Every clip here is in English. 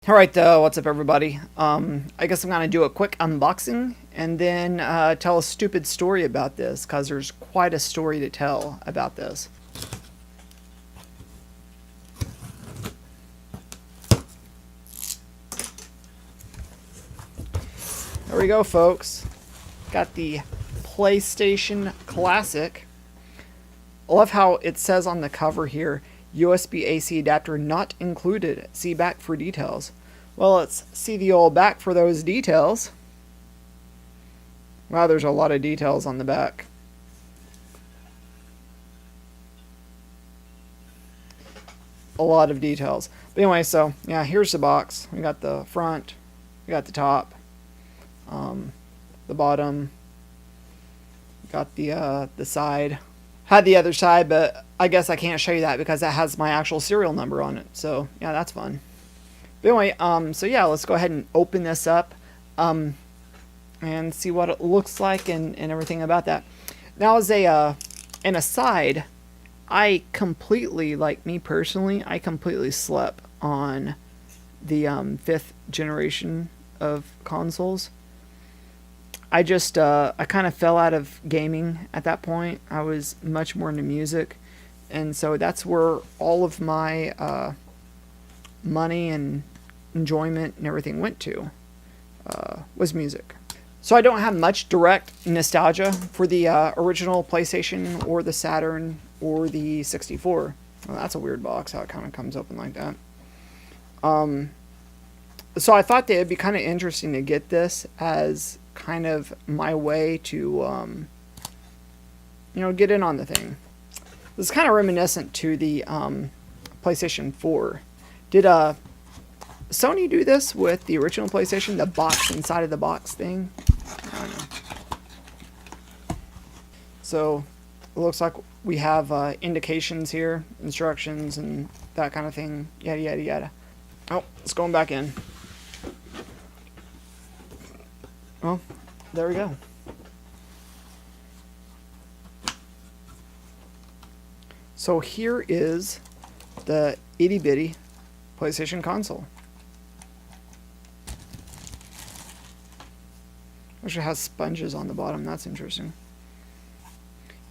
Alright, what's up everybody? I guess I'm going to do a quick unboxing and then tell a stupid story about this, because there's quite a story to tell about this. There we go, folks. Got the PlayStation Classic. I love how it says on the cover here, USB AC adapter not included. See back for details. Well, let's see the old back for those details. Wow, there's a lot of details on the back. A lot of details. But anyway, so yeah, here's the box. We got the front, we got the top, the bottom, got the side. Had the other side, but I guess I can't show you that because that has my actual serial number on it. So yeah, that's fun. But anyway, so yeah, let's go ahead and open this up and see what it looks like and everything about that. Now, as an aside, I completely, like me personally, I completely slept on the 5th generation of consoles. I just, I kind of fell out of gaming at that point. I was much more into music, and so that's where all of my money and enjoyment and everything went to, was music. So I don't have much direct nostalgia for the original PlayStation or the Saturn or the 64. Well, that's a weird box, how it kind of comes open like that. So I thought that it'd be kind of interesting to get this as kind of my way to, you know, get in on the thing. This is kind of reminiscent to the PlayStation 4. Did Sony do this with the original PlayStation? The box inside of the box thing? I don't know. So it looks like we have indications here, instructions and that kind of thing. Yada yada yada. Oh, it's going back in. Well, there we go. So here is the itty bitty PlayStation console. Actually has sponges on the bottom. That's interesting.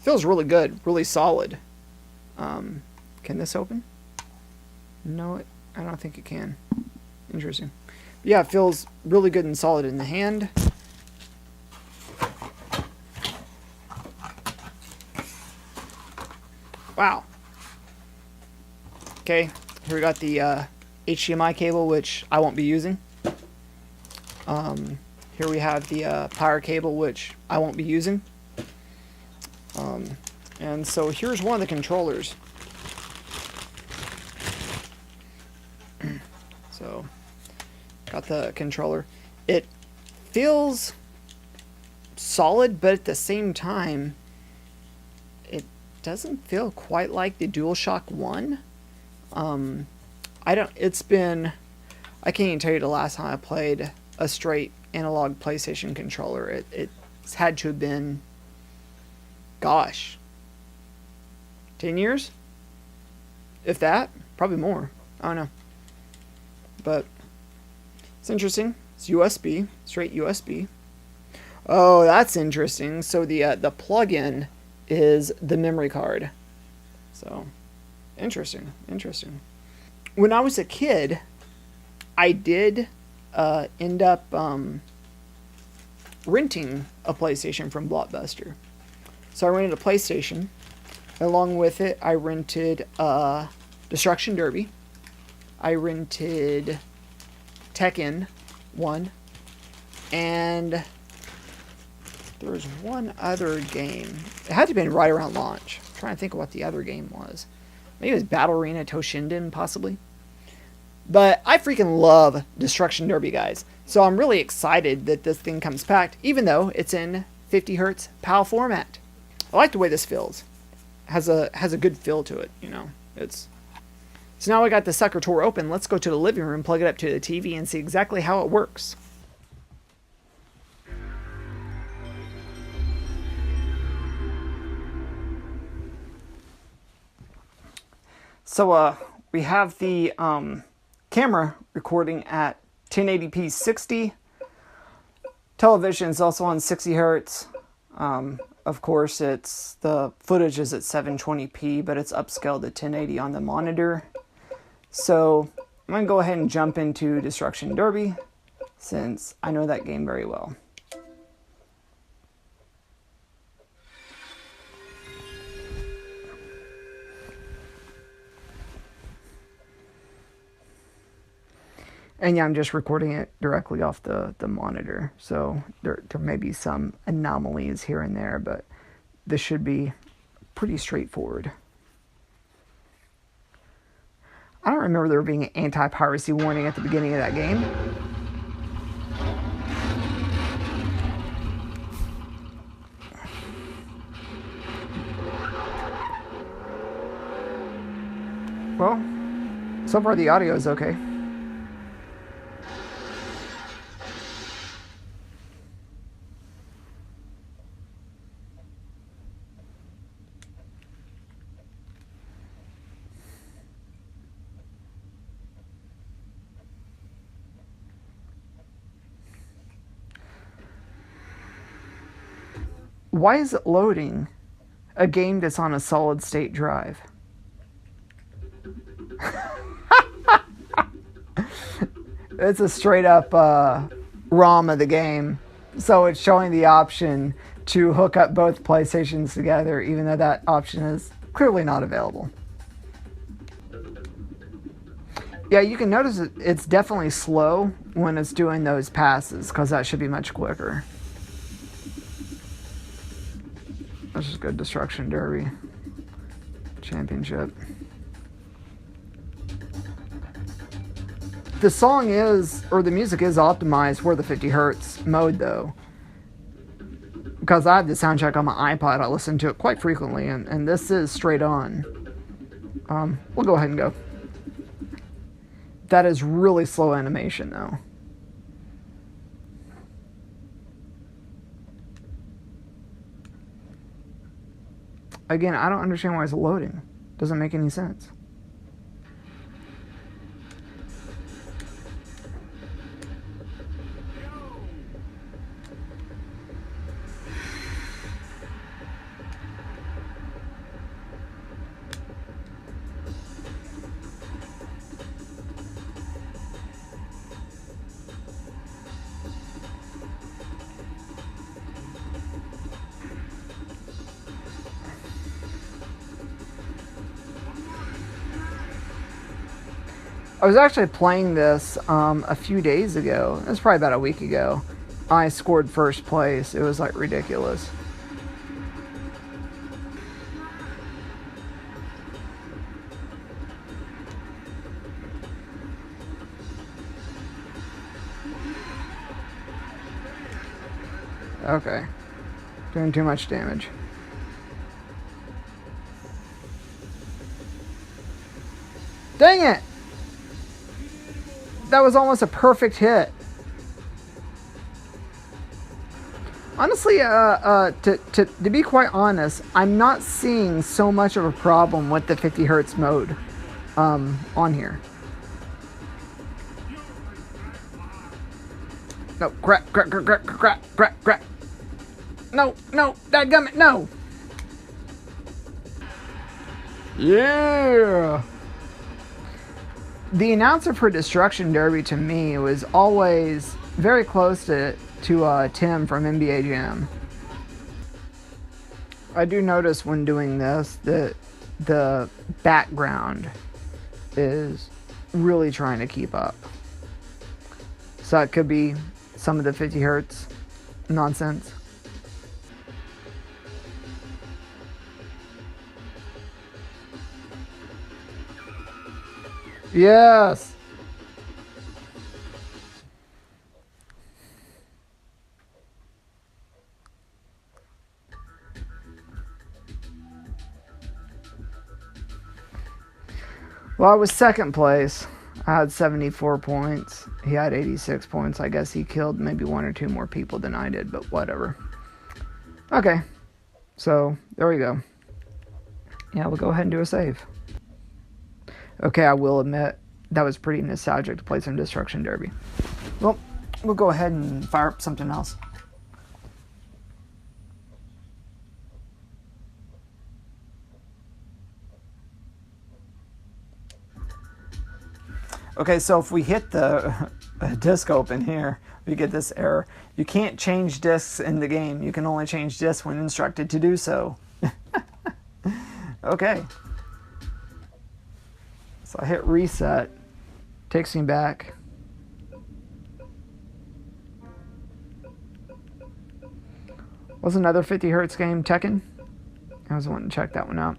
Feels really good, really solid. Can this open? No, I don't think it can. Interesting. But yeah, it feels really good and solid in the hand. Wow. Okay, here we got the HDMI cable, which I won't be using. Here we have the power cable, which I won't be using. And so here's one of the controllers. So, got the controller. It feels solid, but at the same time, it doesn't feel quite like the DualShock 1. I can't even tell you the last time I played a straight analog PlayStation controller. It's had to have been, gosh, 10 years? If that, probably more. I don't know. But it's interesting. It's USB, straight USB. Oh, that's interesting. So the plug-in is the memory card. So, interesting, interesting. When I was a kid, I did end up renting a PlayStation from Blockbuster. So I rented a PlayStation. Along with it, I rented Destruction Derby. I rented Tekken 1. And there was one other game. It had to have been right around launch. I'm trying to think of what the other game was. Maybe it was Battle Arena Toshinden, possibly. But I freaking love Destruction Derby, guys. So I'm really excited that this thing comes packed, even though it's in 50 Hz PAL format. I like the way this feels. Has a good feel to it, you know. So now I got the sucker tour open. Let's go to the living room, plug it up to the TV, and see exactly how it works. So we have the camera recording at 1080p 60. Television is also on 60 hertz. Of course, the footage is at 720p, but it's upscaled to 1080 on the monitor. So I'm going to go ahead and jump into Destruction Derby, since I know that game very well. And yeah, I'm just recording it directly off the monitor, so there may be some anomalies here and there, but this should be pretty straightforward. I don't remember there being an anti-piracy warning at the beginning of that game. Well, so far the audio is okay. Why is it loading a game that's on a solid state drive? It's a straight up ROM of the game, so it's showing the option to hook up both PlayStations together, even though that option is clearly not available. Yeah, you can notice it's definitely slow when it's doing those passes, because that should be much quicker. Let's just go Destruction Derby Championship. The song is, or the music is optimized for the 50 hertz mode though. Because I have the soundtrack on my iPod, I listen to it quite frequently, and this is straight on. We'll go ahead and go. That is really slow animation though. Again, I don't understand why it's loading. Doesn't make any sense. I was actually playing this a few days ago. It was probably about a week ago. I scored first place. It was like ridiculous. Okay. Doing too much damage. Dang it! That was almost a perfect hit. Honestly, to be quite honest, I'm not seeing so much of a problem with the 50 hertz mode on here. No, crap. No, dadgummit, no. Yeah. The announcer for Destruction Derby to me was always very close to Tim from NBA Jam. I do notice when doing this that the background is really trying to keep up. So it could be some of the 50 hertz nonsense. Yes. Well, I was second place. I had 74 points. He had 86 points. I guess he killed maybe one or two more people than I did, but whatever. Okay. So, there we go. Yeah, we'll go ahead and do a save. Okay, I will admit, that was pretty nostalgic to play some Destruction Derby. Well, we'll go ahead and fire up something else. Okay, so if we hit the disc open here, we get this error. You can't change discs in the game. You can only change discs when instructed to do so. Okay. So I hit reset. Takes me back. Was another 50 Hertz game Tekken? I was wanting to check that one out.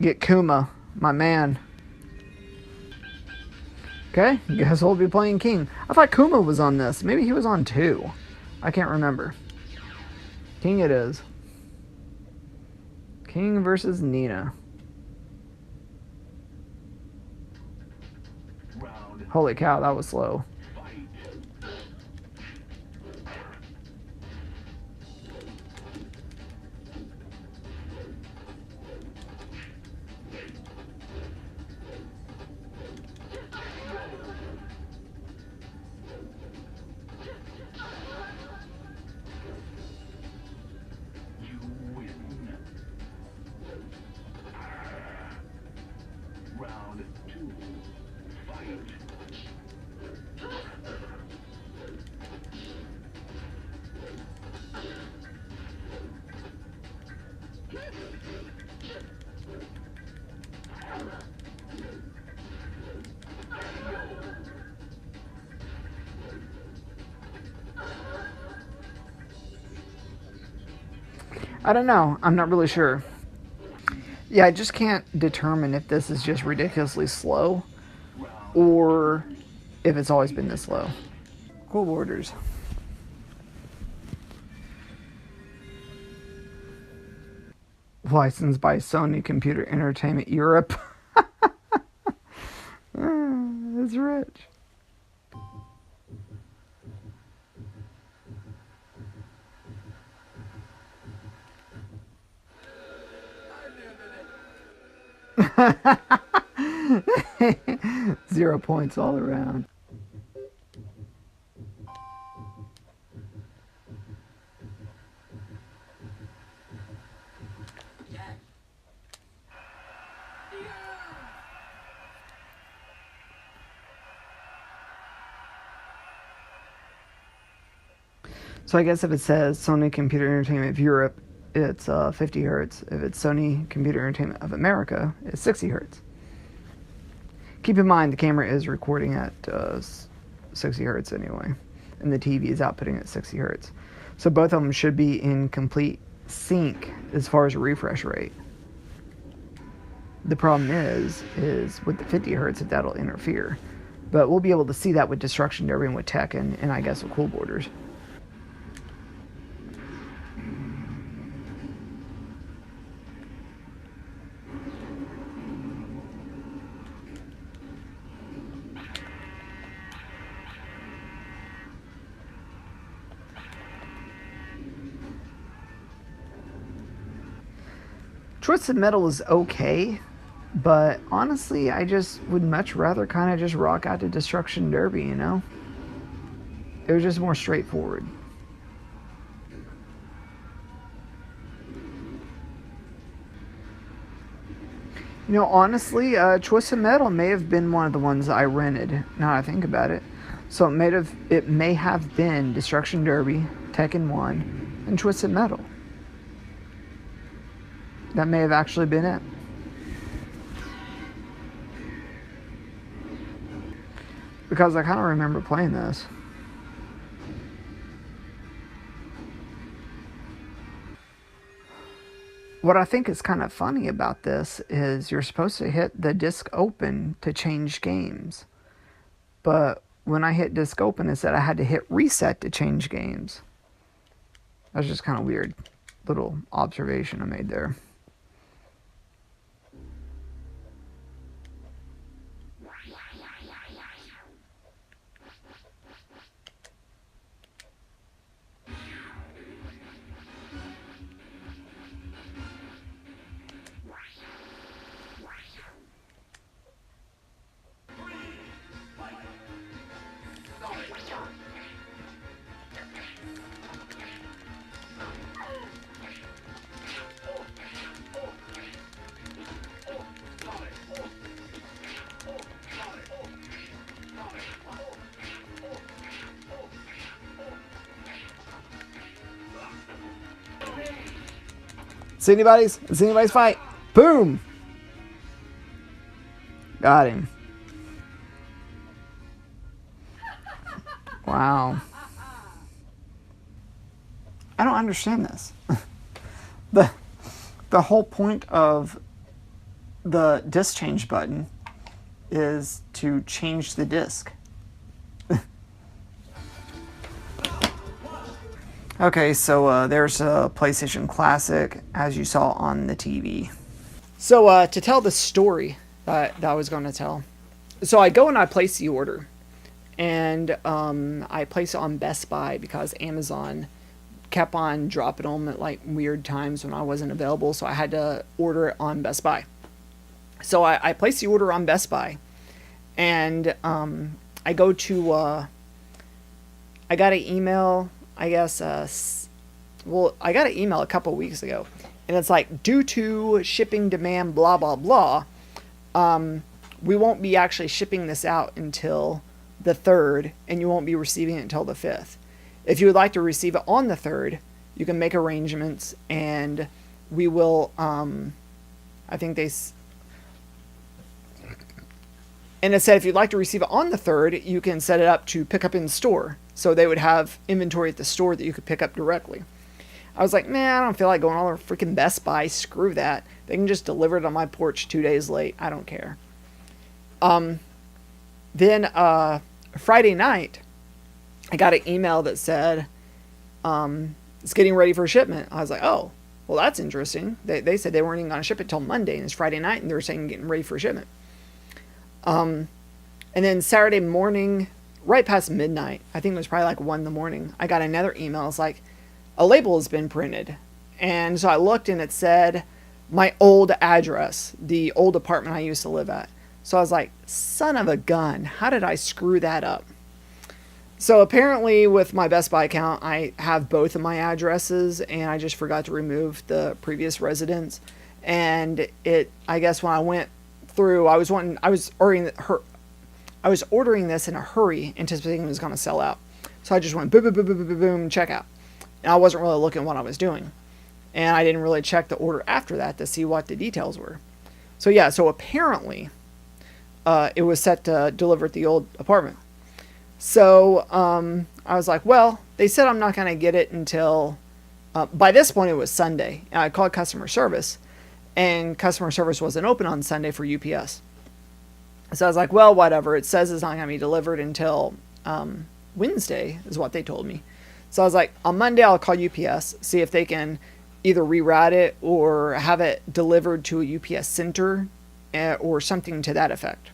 Get Kuma, my man. Okay, guess we'll be playing King. I thought Kuma was on this. Maybe he was on 2. I can't remember. King it is. King versus Nina. Holy cow, that was slow. I don't know. I'm not really sure. Yeah, I just can't determine if this is just ridiculously slow or if it's always been this slow. Cool borders. Licensed by Sony Computer Entertainment Europe. It's rich. Zero points all around. So I guess if it says Sony Computer Entertainment of Europe, it's 50 Hertz. If it's Sony Computer Entertainment of America, it's 60 Hertz. Keep in mind the camera is recording at 60 Hertz anyway, and the TV is outputting at 60 Hertz. So both of them should be in complete sync as far as refresh rate. The problem is with the 50 Hertz if that'll interfere. But we'll be able to see that with Destruction Derby and with Tekken, and I guess with Cool Borders. Twisted Metal is okay, but honestly, I just would much rather kind of just rock out to Destruction Derby, you know? It was just more straightforward. You know, honestly, Twisted Metal may have been one of the ones I rented, now that I think about it. So it may have been Destruction Derby, Tekken 1, and Twisted Metal. That may have actually been it. Because I kind of remember playing this. What I think is kind of funny about this is you're supposed to hit the disc open to change games. But when I hit disc open, it said I had to hit reset to change games. That's just kind of weird. Little observation I made there. It's anybody's. It's anybody's fight. Boom. Got him. Wow. I don't understand this. The whole point of the disc change button is to change the disc. Okay, so there's a PlayStation Classic, as you saw on the TV. So to tell the story that I was going to tell, so I go and I place the order, and I place it on Best Buy because Amazon kept on dropping them at like weird times when I wasn't available, so I had to order it on Best Buy. So I placed the order on Best Buy, and I go to I got an email, I guess, I got an email a couple weeks ago, and it's like, due to shipping demand, blah, blah, blah, we won't be actually shipping this out until the 3rd, and you won't be receiving it until the 5th. If you would like to receive it on the 3rd, you can make arrangements, and we will, I think they... And it said if you'd like to receive it on the 3rd, you can set it up to pick up in store. So they would have inventory at the store that you could pick up directly. I was like, man, I don't feel like going all over freaking Best Buy. Screw that. They can just deliver it on my porch 2 days late. I don't care. Then Friday night, I got an email that said, it's getting ready for shipment. I was like, oh, well, that's interesting. They said they weren't even going to ship it till Monday, and it's Friday night, and they were saying getting ready for shipment. And then Saturday morning, right past midnight, I think it was probably like 1 in the morning, I got another email. It's like, a label has been printed. And so I looked, and it said my old address, the old apartment I used to live at. So I was like, son of a gun, how did I screw that up? So apparently with my Best Buy account, I have both of my addresses, and I just forgot to remove the previous residence. And I guess when I went through, I was ordering this in a hurry, anticipating it was going to sell out. So I just went boom, boom, boom, boom, boom, boom, check out. And I wasn't really looking at what I was doing. And I didn't really check the order after that to see what the details were. So yeah, so apparently it was set to deliver at the old apartment. So I was like, well, they said I'm not going to get it until, by this point it was Sunday. And I called customer service, and customer service wasn't open on Sunday for UPS. So I was like, well, whatever. It says it's not going to be delivered until Wednesday, is what they told me. So I was like, on Monday, I'll call UPS, see if they can either reroute it or have it delivered to a UPS center or something to that effect.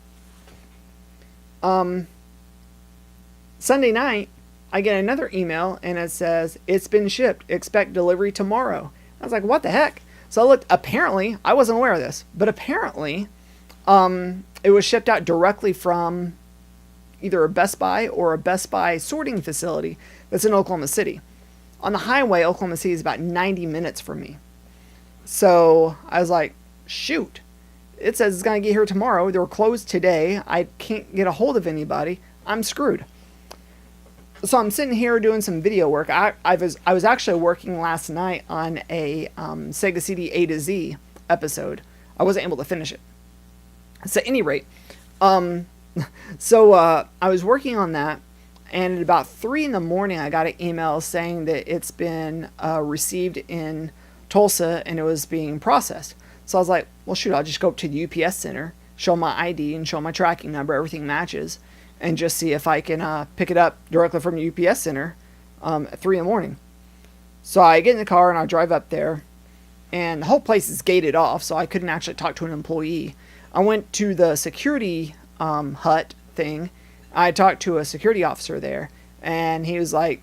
Sunday night, I get another email, and it says, it's been shipped. Expect delivery tomorrow. I was like, what the heck? So I looked. Apparently, I wasn't aware of this, but apparently it was shipped out directly from either a Best Buy or a Best Buy sorting facility that's in Oklahoma City. On the highway, Oklahoma City is about 90 minutes from me. So I was like, shoot. It says it's going to get here tomorrow. They were closed today. I can't get a hold of anybody. I'm screwed. So I'm sitting here doing some video work. I was actually working last night on a Sega CD A to Z episode. I wasn't able to finish it. So at any rate, I was working on that, and at about 3 in the morning, I got an email saying that it's been received in Tulsa and it was being processed. So I was like, well, shoot, I'll just go up to the UPS center, show my ID and show my tracking number, everything matches, and just see if I can pick it up directly from the UPS center at 3 in the morning. So I get in the car and I drive up there, and the whole place is gated off, so I couldn't actually talk to an employee. I went to the security hut thing. I talked to a security officer there, and he was like,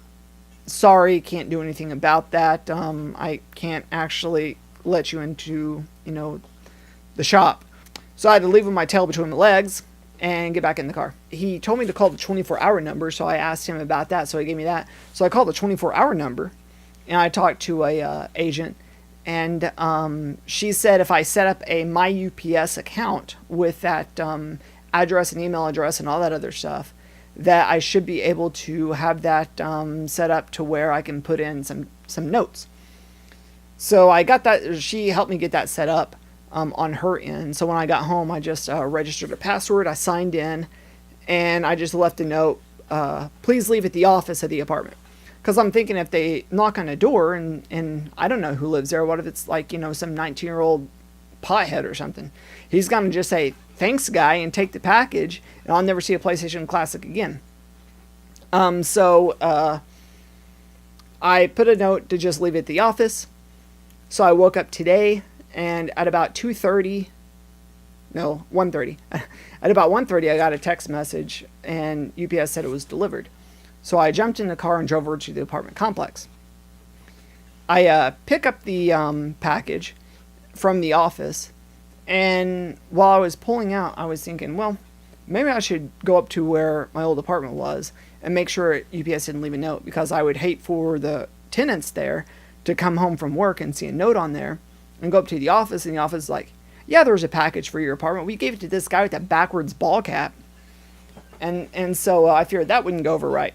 sorry, can't do anything about that. I can't actually let you into, the shop. So I had to leave with my tail between my legs and get back in the car. He told me to call the 24-hour number, so I asked him about that, so he gave me that. So I called the 24-hour number, and I talked to a agent, and she said if I set up a My UPS account with that address and email address and all that other stuff, that I should be able to have that set up to where I can put in some notes. So I got that. She helped me get that set up on her end. So when I got home, I just registered a password. I signed in, and I just left a note. Please leave at the office of the apartment. Because I'm thinking if they knock on a door and I don't know who lives there, what if it's like, some 19-year-old pothead or something? He's going to just say, thanks, guy, and take the package, and I'll never see a PlayStation Classic again. So I put a note to just leave it at the office. So I woke up today, and at about 1:30, at about 1:30, I got a text message, and UPS said it was delivered. So I jumped in the car and drove over to the apartment complex. I pick up the package from the office, and while I was pulling out, I was thinking, well, maybe I should go up to where my old apartment was and make sure UPS didn't leave a note, because I would hate for the tenants there to come home from work and see a note on there and go up to the office, and the office is like, yeah, there was a package for your apartment. We gave it to this guy with a backwards ball cap. And so I feared that wouldn't go over right.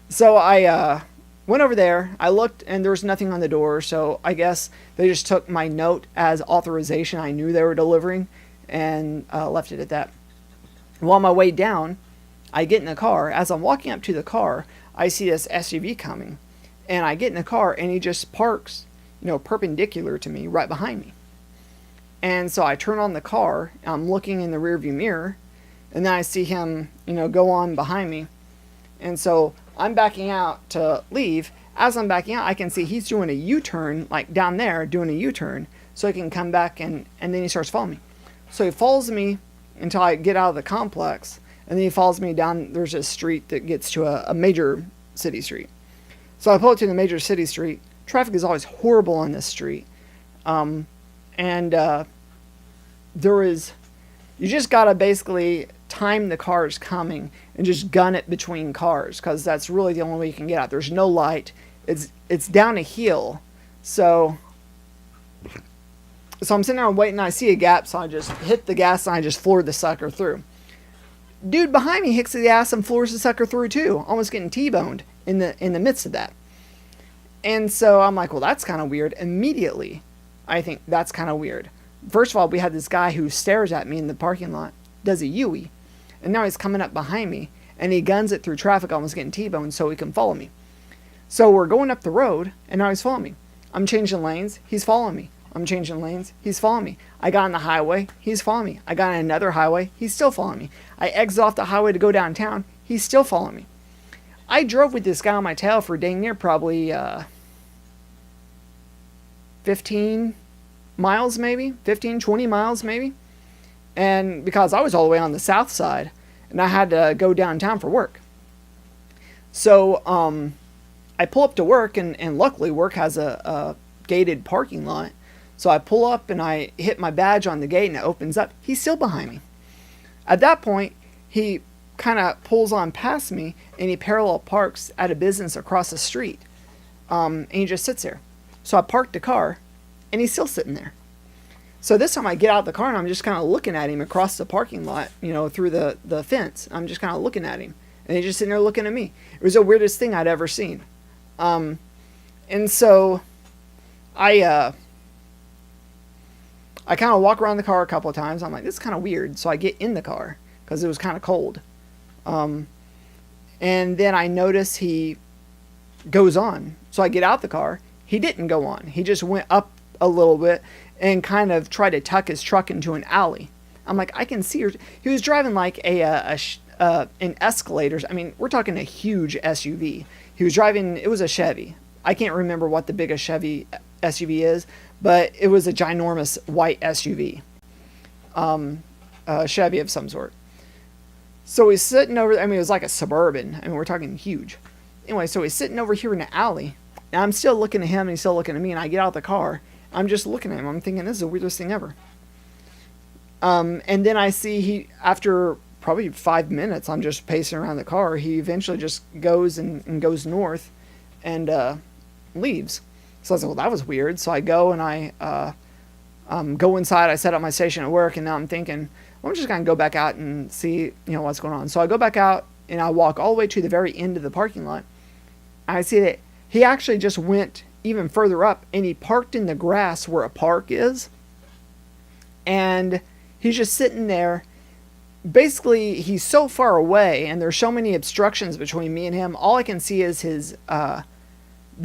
So I went over there. I looked, and there was nothing on the door. So I guess they just took my note as authorization. I knew they were delivering, and left it at that. Well, on my way down, I get in the car. As I'm walking up to the car, I see this SUV coming. And I get in the car, and he just parks, perpendicular to me, right behind me. And so I turn on the car. I'm looking in the rearview mirror, and then I see him, go on behind me. And so I'm backing out to leave. As I'm backing out, I can see he's doing a U-turn, like down there, doing a U-turn, so he can come back, and then he starts following me. So he follows me until I get out of the complex, and then he follows me down. There's a street that gets to a major city street. So I pull up to the major city street. Traffic is always horrible on this street. You just gotta basically time the cars coming and just gun it between cars, because that's really the only way you can get out. There's no light. It's down a hill. So I'm sitting there waiting, and I see a gap, so I just hit the gas and I just floored the sucker through. Dude behind me hits the gas and floors the sucker through too, almost getting T-boned in the midst of that. And so I'm like, well, that's kind of weird. Immediately, I think that's kind of weird. First of all, we had this guy who stares at me in the parking lot, does a Yui, and now he's coming up behind me, and he guns it through traffic, almost getting T-boned, so he can follow me. So we're going up the road, and now he's following me. I'm changing lanes, he's following me. I'm changing lanes, he's following me. I got on the highway, he's following me. I got on another highway, he's still following me. I exit off the highway to go downtown, he's still following me. I drove with this guy on my tail for dang near probably 15 miles maybe, 15, 20 miles maybe. And because I was all the way on the south side, and I had to go downtown for work. So I pull up to work, and luckily work has a gated parking lot. So I pull up and I hit my badge on the gate, and it opens up. He's still behind me. At that point, he kind of pulls on past me, and he parallel parks at a business across the street. And he just sits there. So I parked the car, and he's still sitting there. So this time I get out of the car, and I'm just kind of looking at him across the parking lot, through the fence. I'm just kind of looking at him, and he's just sitting there looking at me. It was the weirdest thing I'd ever seen. And so I kind of walk around the car a couple of times. I'm like, this is kind of weird. So I get in the car because it was kind of cold. And then I notice he goes on. So I get out the car. He didn't go on. He just went up a little bit and kind of tried to tuck his truck into an alley. I'm like, I can see her. He was driving like an Escalator. I mean, we're talking a huge SUV. He was driving, it was a Chevy. I can't remember what the biggest Chevy SUV is, but it was a ginormous white SUV. A Chevy of some sort. So he's sitting over, it was like a Suburban. We're talking huge. Anyway, so he's sitting over here in the alley, and I'm still looking at him, and he's still looking at me, and I get out of the car. I'm just looking at him. I'm thinking, this is the weirdest thing ever. And then I see after probably 5 minutes, I'm just pacing around the car. He eventually just goes and goes north and leaves. So I was like, well, that was weird. So I go and I go inside. I set up my station at work, and now I'm thinking, well, I'm just going to go back out and see, what's going on. So I go back out, and I walk all the way to the very end of the parking lot. I see that he actually just went even further up, and he parked in the grass where a park is. And he's just sitting there. Basically, he's so far away, and there's so many obstructions between me and him. All I can see is the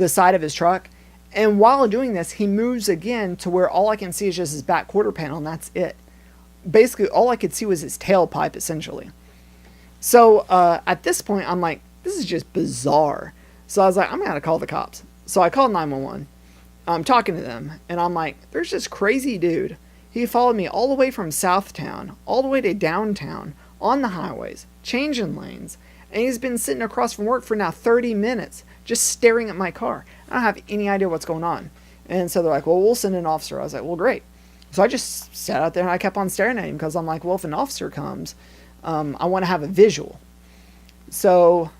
side of his truck. And while doing this, he moves again to where all I can see is just his back quarter panel, and that's it. Basically, all I could see was his tailpipe, essentially. So at this point, I'm like, this is just bizarre. So I was like, I'm going to call the cops. So I called 911. I'm talking to them, and I'm like, there's this crazy dude. He followed me all the way from Southtown, all the way to downtown, on the highways, changing lanes. And he's been sitting across from work for now 30 minutes, just staring at my car. I don't have any idea what's going on. And so they're like, well, we'll send an officer. I was like, well, great. So I just sat out there and I kept on staring at him because I'm like, well, if an officer comes, I want to have a visual. So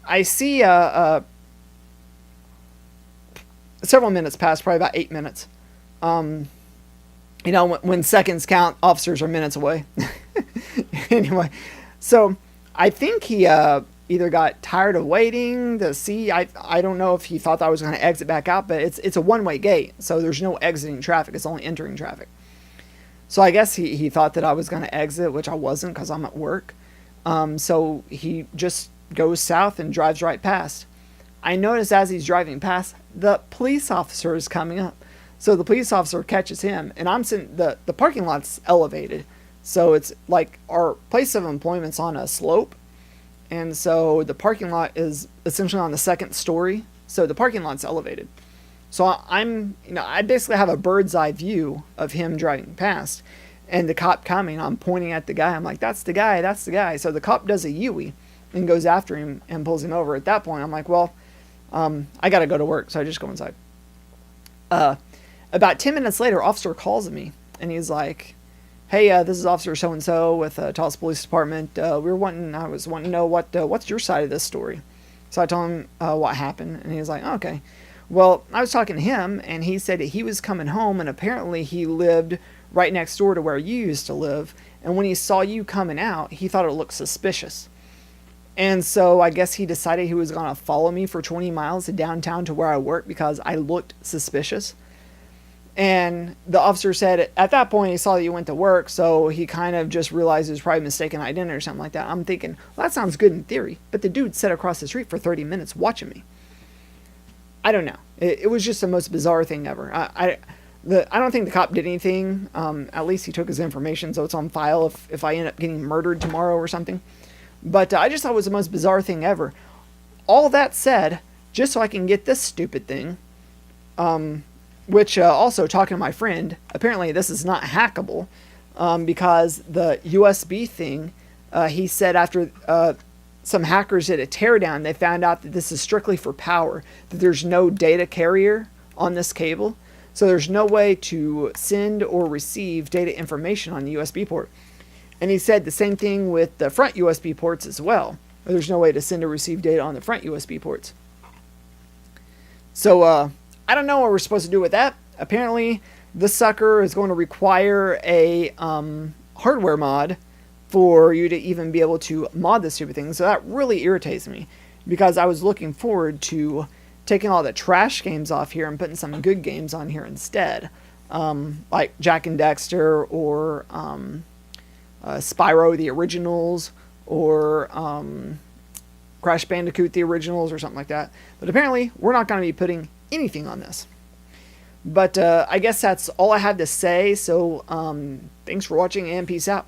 I see several minutes pass, probably about 8 minutes. You know, when seconds count, officers are minutes away. Anyway, so I think he either got tired of waiting to see. I don't know if he thought that I was going to exit back out, but it's a one-way gate, so there's no exiting traffic. It's only entering traffic. So I guess he thought that I was going to exit, which I wasn't because I'm at work. So he just goes south and drives right past. I notice as he's driving past, the police officer is coming up. So the police officer catches him, and I'm sitting, the parking lot's elevated. So it's like our place of employment's on a slope. And so the parking lot is essentially on the second story. So the parking lot's elevated. So I basically have a bird's eye view of him driving past. And the cop coming, I'm pointing at the guy. I'm like, that's the guy, that's the guy. So the cop does a U-ey and goes after him and pulls him over. At that point, I'm like, well, I got to go to work. So I just go inside. About 10 minutes later, officer calls me, and he's like, hey, this is Officer So-and-so with Tulsa Police Department. I was wanting to know what's your side of this story. So I told him what happened, and he was like, oh, okay. Well, I was talking to him, and he said that he was coming home, and apparently he lived right next door to where you used to live, and when he saw you coming out, he thought it looked suspicious. And so I guess he decided he was going to follow me for 20 miles to downtown to where I work because I looked suspicious. And the officer said at that point he saw that you went to work, so he kind of just realized it was probably mistaken identity or something like that. I'm thinking, well, that sounds good in theory, but the dude sat across the street for 30 minutes watching me. I don't know. It was just the most bizarre thing ever. I don't think the cop did anything. At least he took his information, so it's on file if I end up getting murdered tomorrow or something. But I just thought it was the most bizarre thing ever. All that said, just so I can get this stupid thing, which also talking to my friend, apparently this is not hackable because the USB thing, he said after some hackers did a teardown, they found out that this is strictly for power, that there's no data carrier on this cable. So there's no way to send or receive data information on the USB port. And he said the same thing with the front USB ports as well. There's no way to send or receive data on the front USB ports. So I don't know what we're supposed to do with that. Apparently, this sucker is going to require a hardware mod for you to even be able to mod this stupid thing. So that really irritates me because I was looking forward to taking all the trash games off here and putting some good games on here instead. Like Jak and Daxter or Spyro the Originals or Crash Bandicoot the Originals or something like that. But apparently we're not going to be putting anything on this. But I guess that's all I have to say. So thanks for watching and peace out.